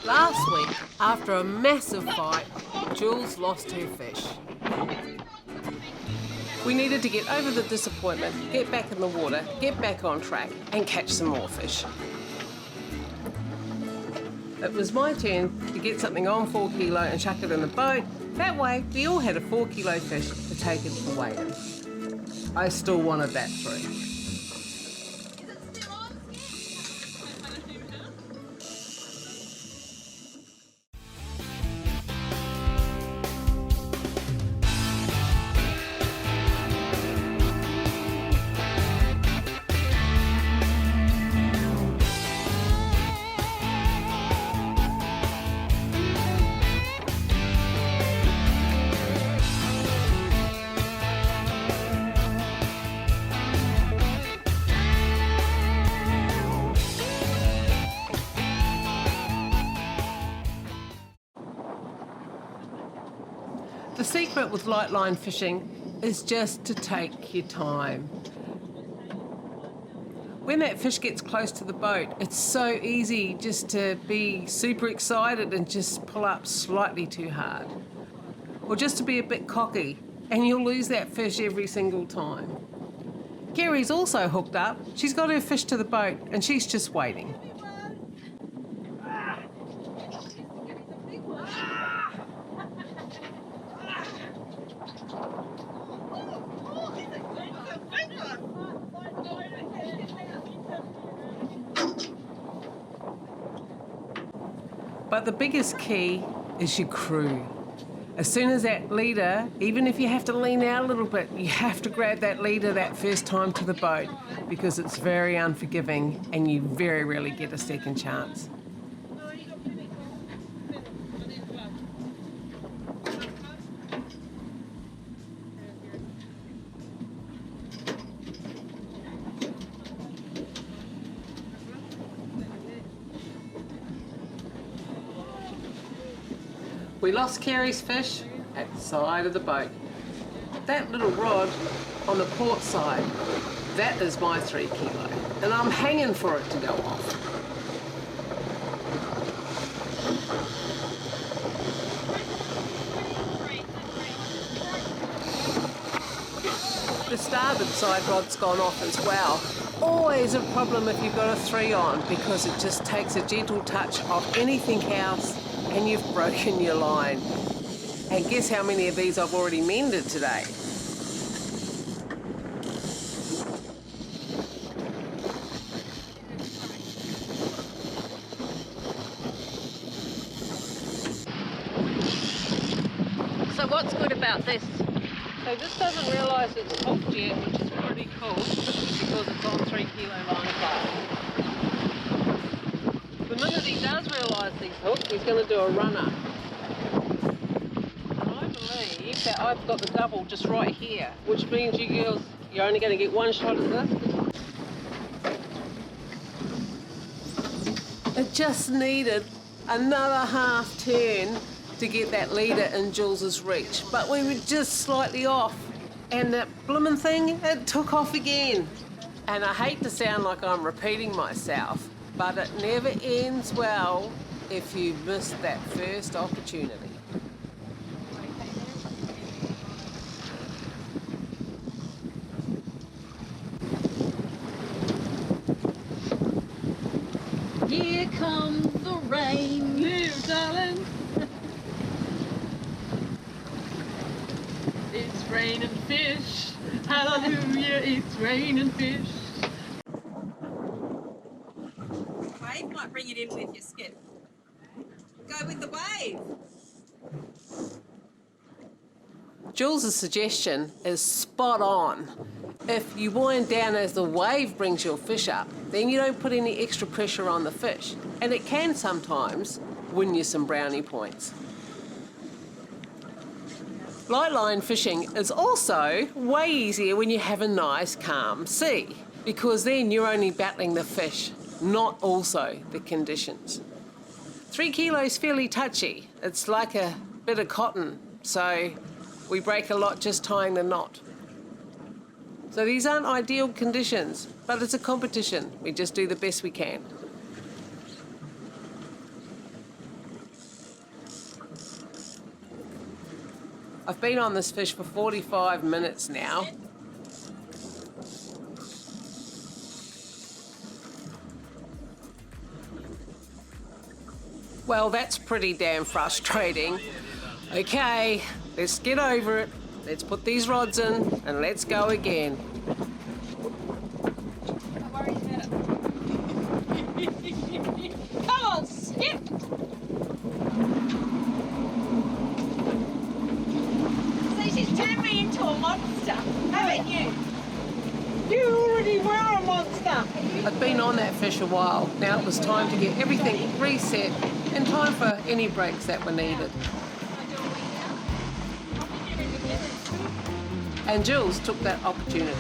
Last week, after a massive fight, Jules lost her fish. We needed to get over the disappointment, get back in the water, get back on track, and catch some more fish. It was my turn to get something on 4 kilo and chuck it in the boat. That way, we all had a 4 kilo fish to take it for weighing. I still wanted that 3. The secret with light line fishing is just to take your time. When that fish gets close to the boat, it's so easy just to be super excited and just pull up slightly too hard. Or just to be a bit cocky, and you'll lose that fish every single time. Kerry's also hooked up. She's got her fish to the boat and she's just waiting. But the biggest key is your crew. As soon as that leader, even if you have to lean out a little bit, you have to grab that leader that first time to the boat because it's very unforgiving and you very rarely get a second chance. We lost Kerry's fish at the side of the boat. That little rod on the port side, that is my 3 kilo, and I'm hanging for it to go off. The starboard side rod's gone off as well. Always a problem if you've got a 3 on because it just takes a gentle touch off anything else and you've broken your line. And guess how many of these I've already mended today? So what's good about this? So this doesn't realise it's hooked yet, which is pretty cool because it's on 3 kilo line bar. The minute he does realise he's hooked, he's going to do a runner. And I believe that I've got the double just right here, which means you girls, you're only going to get 1 shot at this. It just needed another half turn to get that leader in Jules's reach, but we were just slightly off, and that bloomin' thing, it took off again. And I hate to sound like I'm repeating myself, but it never ends well if you miss that first opportunity. Here comes the rain, little darling. It's raining fish. Hallelujah, it's raining fish. Wave might bring it in with your skip. Go with the wave. Jules' suggestion is spot on. If you wind down as the wave brings your fish up, then you don't put any extra pressure on the fish, and it can sometimes win you some brownie points. Light line fishing is also way easier when you have a nice calm sea, because then you're only battling the fish, not also the conditions. 3 kilos fairly touchy. It's like a bit of cotton, so we break a lot just tying the knot. So these aren't ideal conditions, but it's a competition. We just do the best we can. I've been on this fish for 45 minutes now. Well, that's pretty damn frustrating. Okay, let's get over it. Let's put these rods in and let's go again. Don't worry about it. Come on, skip! See, she's turned me into a monster, haven't you? You already were a monster. I've been on that fish a while. Now it was time to get everything reset and time for any breaks that were needed. And Jules took that opportunity.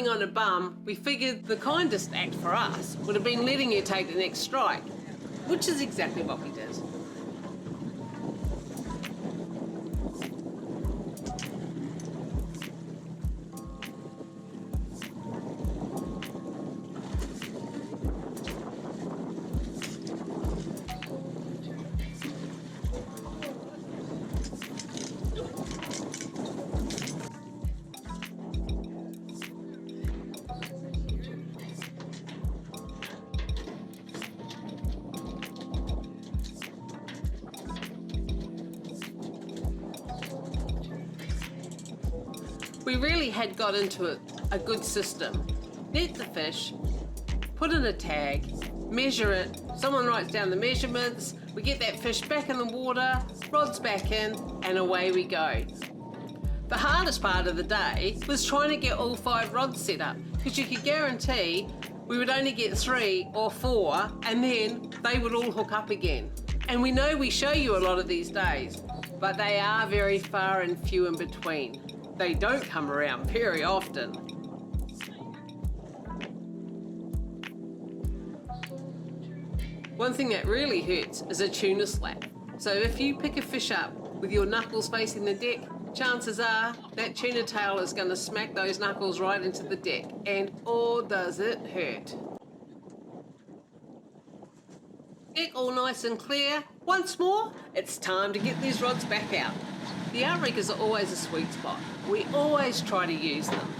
On a bum, we figured the kindest act for us would have been letting you take the next strike, which is exactly what we did. We really had got into a good system. Net the fish, put in a tag, measure it, someone writes down the measurements, we get that fish back in the water, rods back in, and away we go. The hardest part of the day was trying to get all 5 rods set up, because you could guarantee we would only get 3 or 4, and then they would all hook up again. And we know we show you a lot of these days, but they are very far and few in between. They don't come around very often. One thing that really hurts is a tuna slap. So if you pick a fish up with your knuckles facing the deck, chances are that tuna tail is going to smack those knuckles right into the deck. And oh, does it hurt. Deck all nice and clear. Once more, it's time to get these rods back out. The outriggers are always a sweet spot. We always try to use them.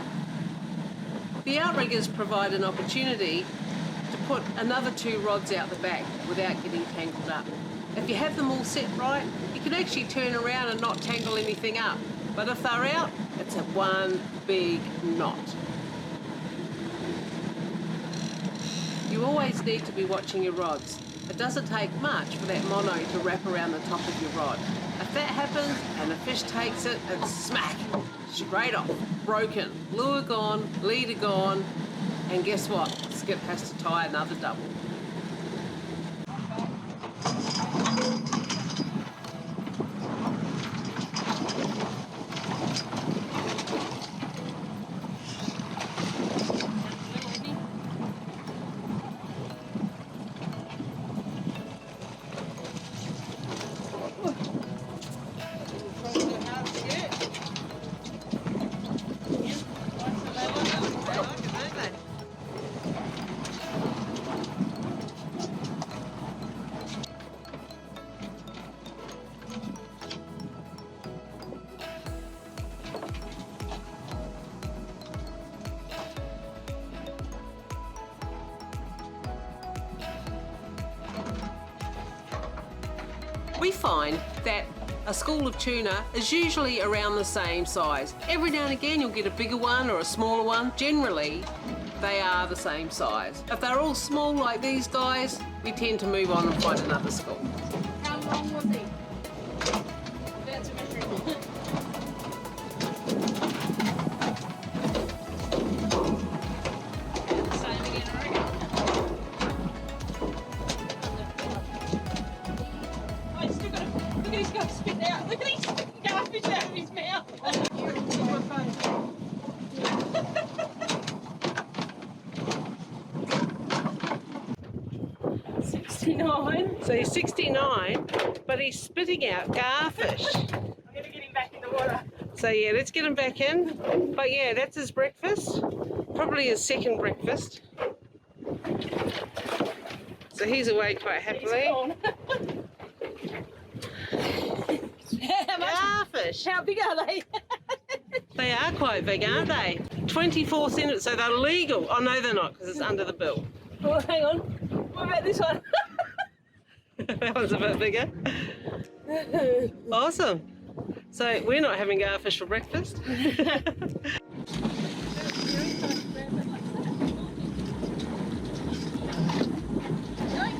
The outriggers provide an opportunity to put another 2 rods out the back without getting tangled up. If you have them all set right, you can actually turn around and not tangle anything up. But if they're out, it's a one big knot. You always need to be watching your rods. It doesn't take much for that mono to wrap around the top of your rod. If that happens and the fish takes it, it's smack, straight off, broken, lure gone, leader gone, and guess what? Skip has to tie another double. We find that a school of tuna is usually around the same size. Every now and again you'll get a bigger one or a smaller one. Generally, they are the same size. If they're all small like these guys, we tend to move on and find another school. How long was he? That's a measuring. Same again, I reckon. Oh, he's still got it. Look at he's got to spit out. Look at he's spitting garbage out of his mouth. 69. So he's 69, but he's spitting out garfish. I'm going to get him back in the water. So yeah, let's get him back in. But yeah, that's his breakfast. Probably his second breakfast. So he's awake quite happily. How much? Garfish. How big are they? They are quite big, aren't they? 24 centimetres, so they're legal. Oh no, they're not, because it's under the bill. Oh, hang on. What about this one? That one's a bit bigger. Awesome. So we're not having garfish for breakfast. Don't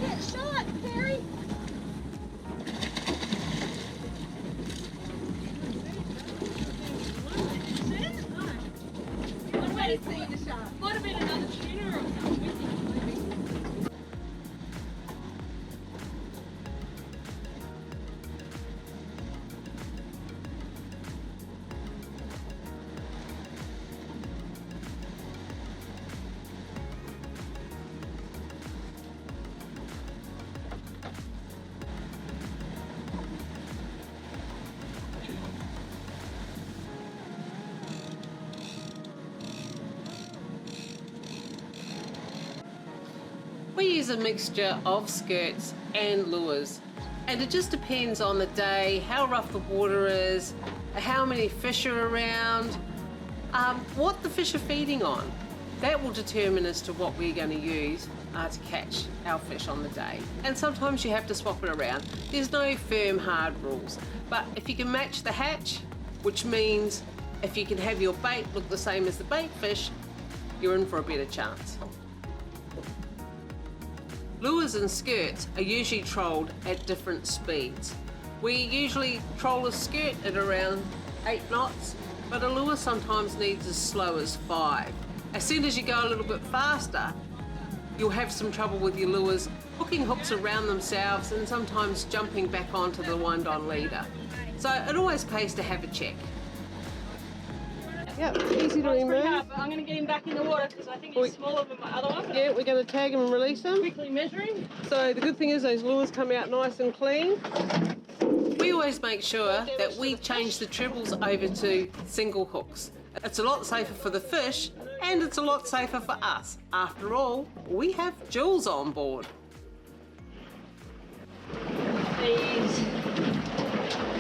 get shot, Perry. Might have been another tuna or something. We use a mixture of skirts and lures, and it just depends on the day, how rough the water is, how many fish are around, what the fish are feeding on. That will determine as to what we're going to use to catch our fish on the day. And sometimes you have to swap it around. There's no firm hard rules, but if you can match the hatch, which means if you can have your bait look the same as the bait fish, you're in for a better chance. Lures and skirts are usually trolled at different speeds. We usually troll a skirt at around 8 knots, but a lure sometimes needs as slow as 5. As soon as you go a little bit faster, you'll have some trouble with your lures hooking hooks around themselves and sometimes jumping back onto the wind-on leader. So it always pays to have a check. Yep, easy to remove. But I'm going to get him back in the water because I think he's smaller than my other one. Yeah, we're going to tag him and release him. Quickly measuring. So the good thing is those lures come out nice and clean. We always make sure that we change the trebles over to single hooks. It's a lot safer for the fish and it's a lot safer for us. After all, we have Jules on board. He's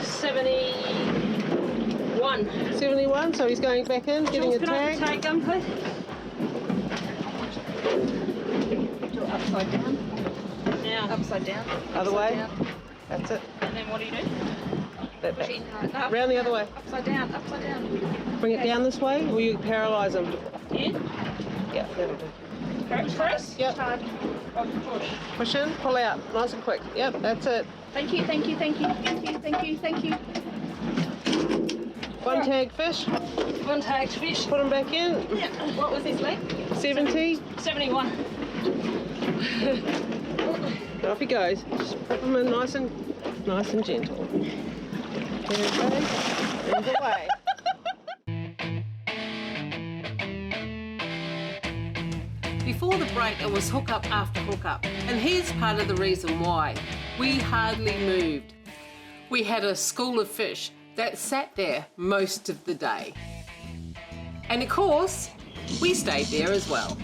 71. 71, so he's going back in, getting a Can I tag. have the tag gun, please? Do it upside down. Now. Upside down. Other way. Down. That's it. And then what do you do? That back. Pushing hard. No, Round the other way. Upside down, upside down. Bring it down this way, or you paralyse them. In. Yeah, that'll do. Push first. Yep. Hard. Push. Push in, pull out, nice and quick. Yep, that's it. Thank you, thank you, thank you, thank you, thank you, thank you. One tag fish, One tagged fish. put them back in. Yeah. What was his leg? 70. 71. Off he goes. Just put them in nice and gentle. There it goes. And away. Before the break, it was hook up after hook up, and here's part of the reason why. We hardly moved. We had a school of fish that sat there most of the day. And of course, we stayed there as well.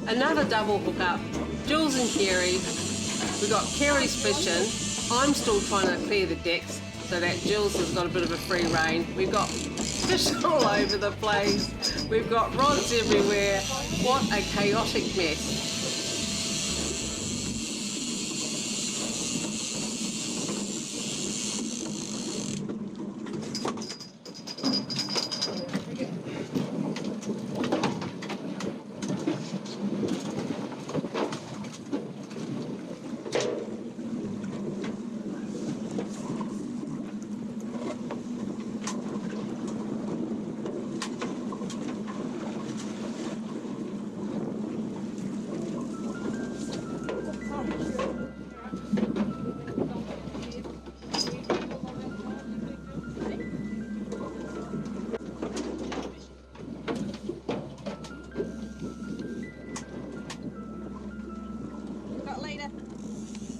Another double hook up, Jules and Kerry. We've got Kerry's fishing. I'm still trying to clear the decks so that Jules has got a bit of a free rein. We've got fish all over the place. We've got rods everywhere. What a chaotic mess.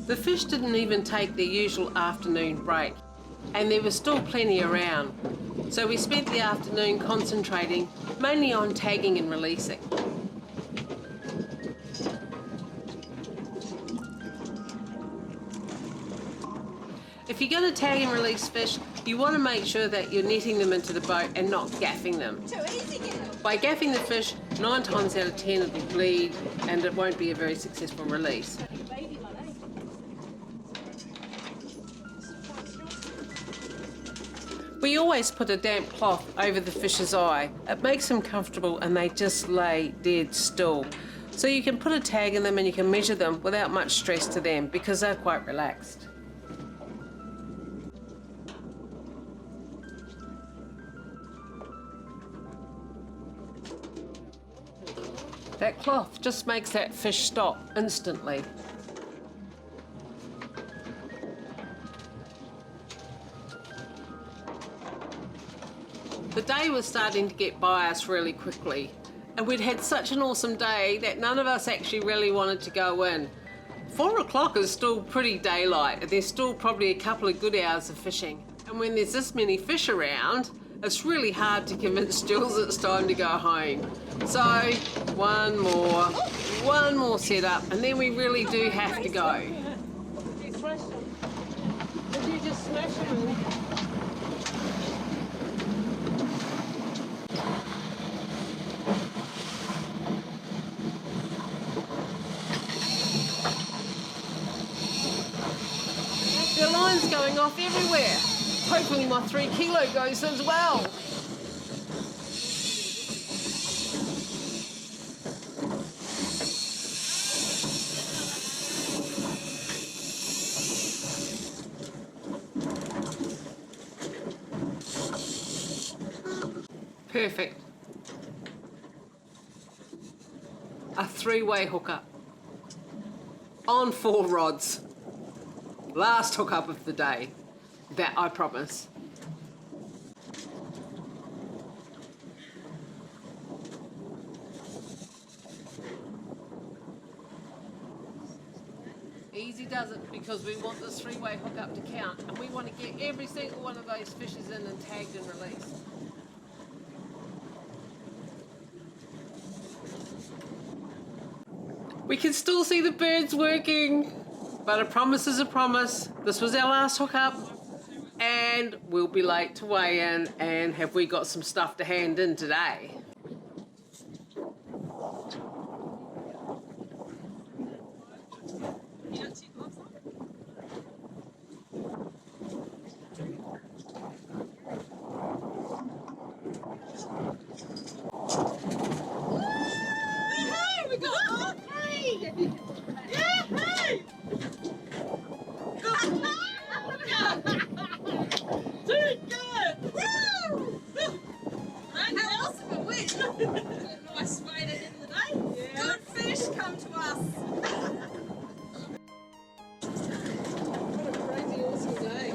The fish didn't even take their usual afternoon break, and there was still plenty around. So we spent the afternoon concentrating mainly on tagging and releasing. If you're going to tag and release fish, you want to make sure that you're netting them into the boat and not gaffing them. By gaffing the fish, 9 times out of 10 it'll bleed and it won't be a very successful release. We always put a damp cloth over the fish's eye. It makes them comfortable and they just lay dead still. So you can put a tag in them and you can measure them without much stress to them because they're quite relaxed. That cloth just makes that fish stop instantly. The day was starting to get by us really quickly, and we'd had such an awesome day that none of us actually really wanted to go in. 4 o'clock is still pretty daylight, and there's still probably a couple of good hours of fishing. And when there's this many fish around, it's really hard to convince Jules it's time to go home. So, one more setup, and then we really do have to go. Did you just smash them? The line's going off everywhere. Hopefully my 3 kilo goes as well. Perfect. A 3-way hookup on 4 rods. Last hookup of the day. That I promise. Easy does it because we want this 3-way hookup to count and we want to get every single one of those fishes in and tagged and released. We can still see the birds working, but a promise is a promise. This was our last hookup, and we'll be late to weigh in. And have we got some stuff to hand in today? Nice way to end the day. Good fish come to us. What a crazy awesome day.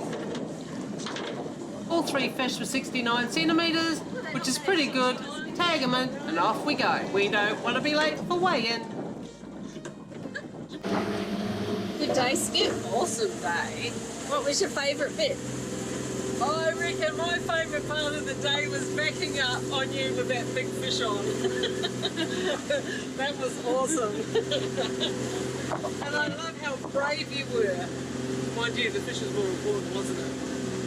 All 3 fish were 69 centimetres, which is pretty good. Tag them in and off we go. We don't want to be late for weigh-in. Good day, Skip. Awesome day. What was your favourite bit? I reckon my favourite part of the day was backing up on you with that big fish on. That was awesome. And I love how brave you were. Mind you, the fish was more important, wasn't it?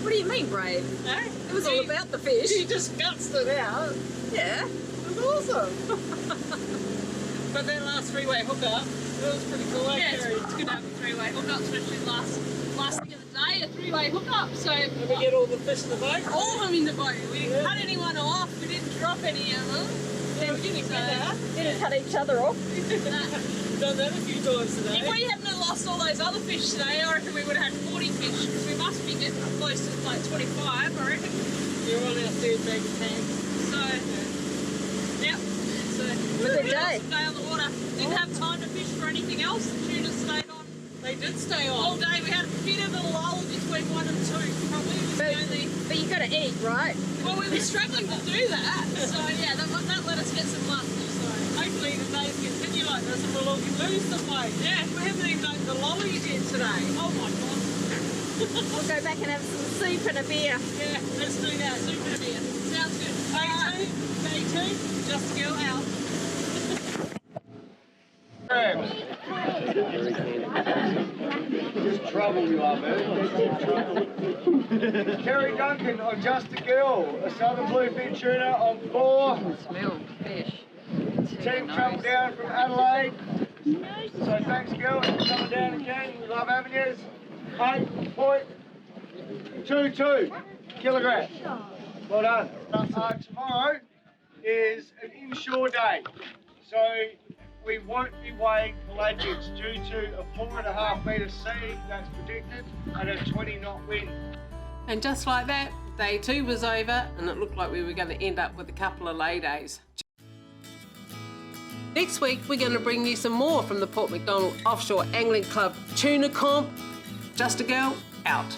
What do you mean, brave? Eh? It was all about the fish. You just gutsed it out. Yeah. It was awesome. But that last 3-way hookup, that was pretty cool. Yeah, it's good to have a 3-way hookup, especially last thing of the day, a 3-way hookup. So Did we get all the fish in the boat? all of them in the boat. We didn't cut anyone off. We didn't drop any of them. Yeah, we didn't get that. Didn't cut each other off. Done that a few times today. If we hadn't have lost all those other fish today, I reckon we would have had 40 fish, because we must be getting close to like 25, I reckon. You're on our third bag of tanks. So, yep. So, Good day. Day on the water. Didn't have time to fish for anything else. The tuna stayed on They did stay all on. day. We had a bit of a lull between 1 and 2. Probably was the only. But you got to eat, right? Well, we were struggling to do that. So, yeah, that let us get some lunch. So, Hopefully the days continue like this and we'll all lose some weight. yeah. We haven't even opened the lollies yet today. Oh my god. We'll go back and have some soup and a beer. Yeah, let's do that. Super beer. Sounds good. Day two, Justagirl out. Just trouble you are, man. Terry Duncan on Justagirl, a southern bluefin tuna on 4. Smell fish. Team travel down from Adelaide. So thanks, girl, for coming down again. We love having you. 8.22 kilograms. Well done. Tomorrow is an inshore day, so we won't be weighing pelagics due to a 4.5 metre sea that's predicted and a 20-knot wind. And just like that, day 2 was over, and it looked like we were going to end up with a couple of lay days. Next week, we're going to bring you some more from the Port MacDonnell Offshore Angling Club Tuna Comp. Justagirl out.